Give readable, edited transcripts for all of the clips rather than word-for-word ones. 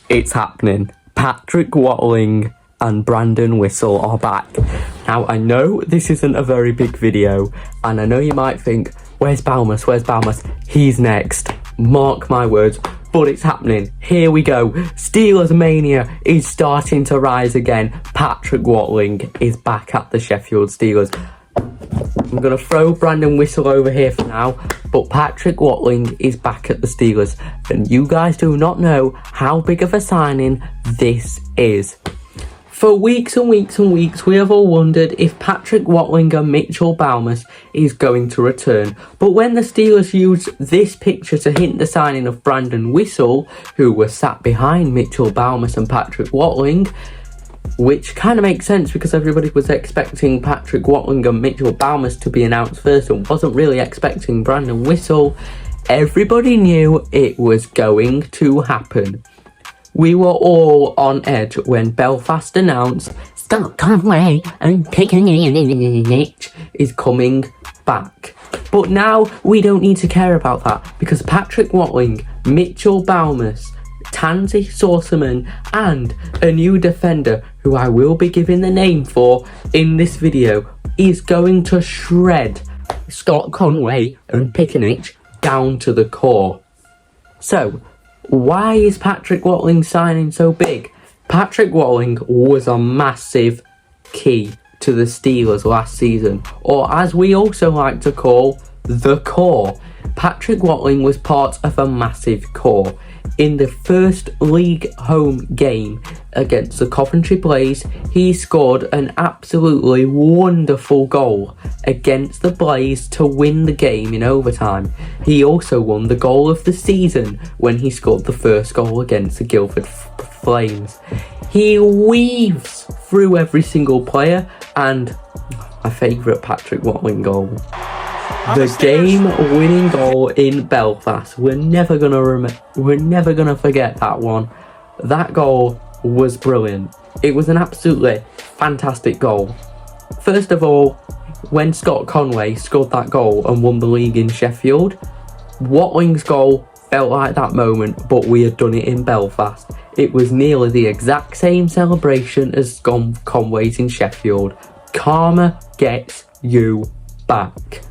It's happening. Patrick Watling and Brandon Whistle are back. Now, I know this isn't a very big video, and I know you might think, where's Balmus? Where's Balmus? He's next. Mark my words. But it's happening. Here we go. Steelers mania is starting to rise again. Patrick Watling is back at the Sheffield Steelers. I'm going to throw Brandon Whistle over here for now, but Patrick Watling is back at the Steelers. And you guys do not know how big of a signing this is. For weeks and weeks and weeks, we have all wondered if Patrick Watling and Mitchell Balmus is going to return. But when the Steelers used this picture to hint the signing of Brandon Whistle, who was sat behind Mitchell Balmus and Patrick Watling, which kind of makes sense because everybody was expecting Patrick Watling and Mitchell Balmus to be announced first and wasn't really expecting Brandon Whistle, everybody knew it was going to happen. We were all on edge when Belfast announced Scott Conway and Pickenich is coming back. But now we don't need to care about that because Patrick Watling, Mitchell Balmus, Tansy Saucerman and a new defender who I will be giving the name for in this video is going to shred Scott Conway and Pickenich down to the core. So, why is Patrick Watling signing so big? Patrick Watling was a massive key to the Steelers last season, or as we also like to call, the core. Patrick Watling was part of a massive core. In the first league home game against the Coventry Blaze, he scored an absolutely wonderful goal against the Blaze to win the game in overtime. He also won the goal of the season when he scored the first goal against the Guildford Flames. He weaves through every single player, and my favourite Patrick Watling goal, the game-winning goal in Belfast. We're never gonna forget that one. That goal was brilliant. It was an absolutely fantastic goal. First of all, when Scott Conway scored that goal and won the league in Sheffield, Watling's goal felt like that moment, but we had done it in Belfast. It was nearly the exact same celebration as Conway's in Sheffield. Karma gets you back.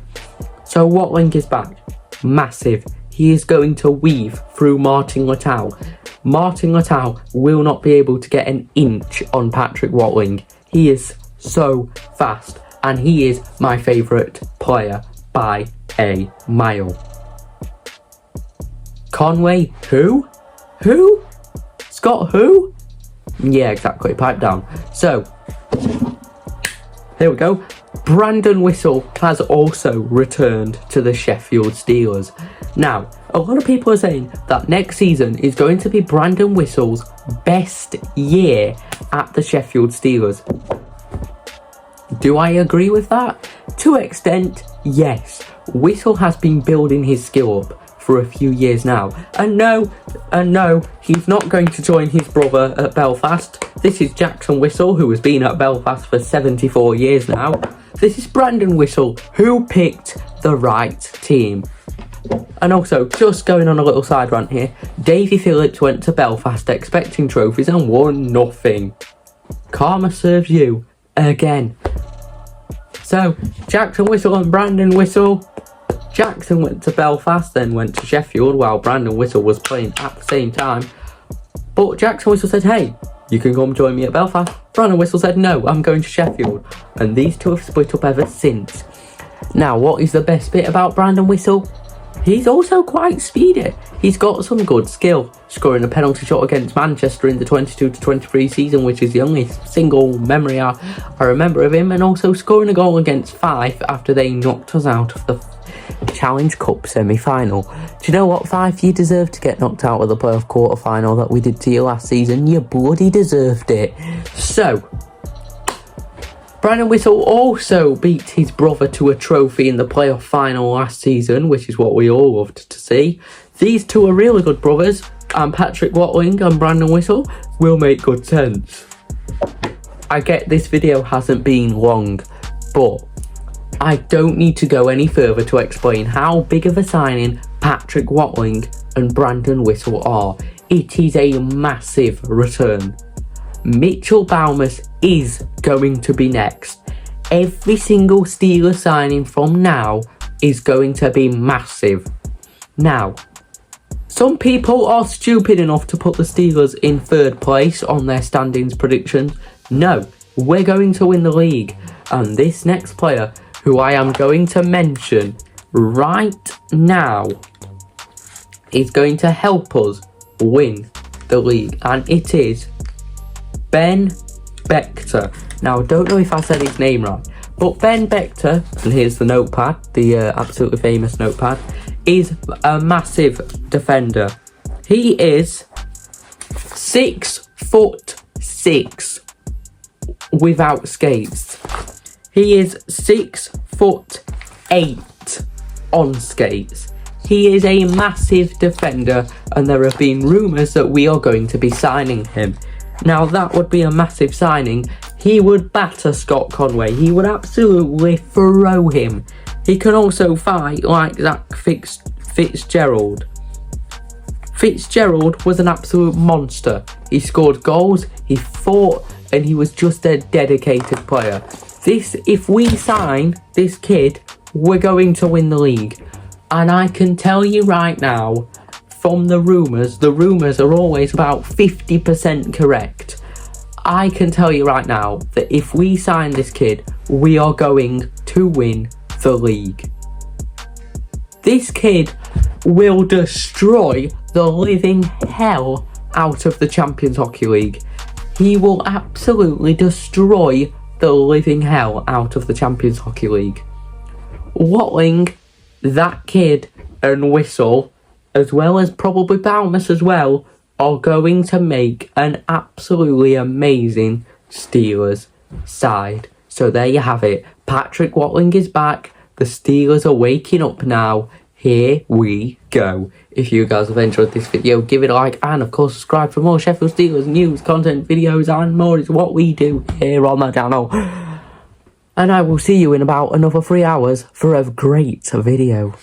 So Watling is back. Massive. He is going to weave through Martin Littau. Martin Littau will not be able to get an inch on Patrick Watling. He is so fast, and he is my favourite player by a mile. Conway, who? Who? Scott, who? Yeah, exactly. Pipe down. So, here we go. Brandon Whistle has also returned to the Sheffield Steelers. Now, a lot of people are saying that next season is going to be Brandon Whistle's best year at the Sheffield Steelers. Do I agree with that? To an extent, yes. Whistle has been building his skill up for a few years now. And no, he's not going to join his brother at Belfast. This is Jackson Whistle, who has been at Belfast for 74 years now. This is Brandon Whistle, who picked the right team. And also, just going on a little side rant here, Davy Phillips went to Belfast expecting trophies and won nothing. Karma serves you again. So, Jackson Whistle and Brandon Whistle. Jackson went to Belfast, then went to Sheffield while Brandon Whistle was playing at the same time. But Jackson Whistle said, hey, you can come join me at Belfast. Brandon Whistle said, no, I'm going to Sheffield. And these two have split up ever since. Now, what is the best bit about Brandon Whistle? He's also quite speedy. He's got some good skill, scoring a penalty shot against Manchester in the 22-23 season, which is the only single memory I remember of him, and also scoring a goal against Fife after they knocked us out of the Challenge Cup semi-final. Do you know what, Fife? You deserve to get knocked out of the playoff quarter-final that we did to you last season. You bloody deserved it. So, Brandon Whistle also beat his brother to a trophy in the playoff final last season, which is what we all loved to see. These two are really good brothers, and Patrick Watling and Brandon Whistle will make good sense. I get this video hasn't been long, but I don't need to go any further to explain how big of a signing Patrick Watling and Brandon Whistle are. it is a massive return. Mitchell Baumus is going to be next. Every single Steelers signing from now is going to be massive. Now, some people are stupid enough to put the Steelers in third place on their standings predictions. No, we're going to win the league. And this next player, who I am going to mention right now, is going to help us win the league. And it is Ben Beckter. Now, I don't know if I said his name right, but Ben Beckter, and here's the notepad, the absolutely famous notepad, is a massive defender. He is 6'6" without skates. He is 6'8" on skates. He is a massive defender, and there have been rumours that we are going to be signing him. Now, that would be a massive signing. He would batter Scott Conway. He would absolutely throw him. He can also fight like Zach Fitzgerald. Fitzgerald was an absolute monster. He scored goals, he fought, and he was just a dedicated player. If we sign this kid, we're going to win the league. And I can tell you right now, from the rumours are always about 50% correct. I can tell you right now that if we sign this kid, we are going to win the league. This kid will destroy the living hell out of the Champions Hockey League. He will absolutely destroy the living hell out of the Champions Hockey League. Watling, that kid, and Whistle, as well as probably Baumus as well, are going to make an absolutely amazing Steelers side. So there you have it. Patrick Watling is back. The Steelers are waking up now. Here we go. If you guys have enjoyed this video, give it a like, and of course subscribe for more Sheffield Steelers news, content, videos, and more. It's what we do here on the channel. And I will see you in about another 3 hours for a great video.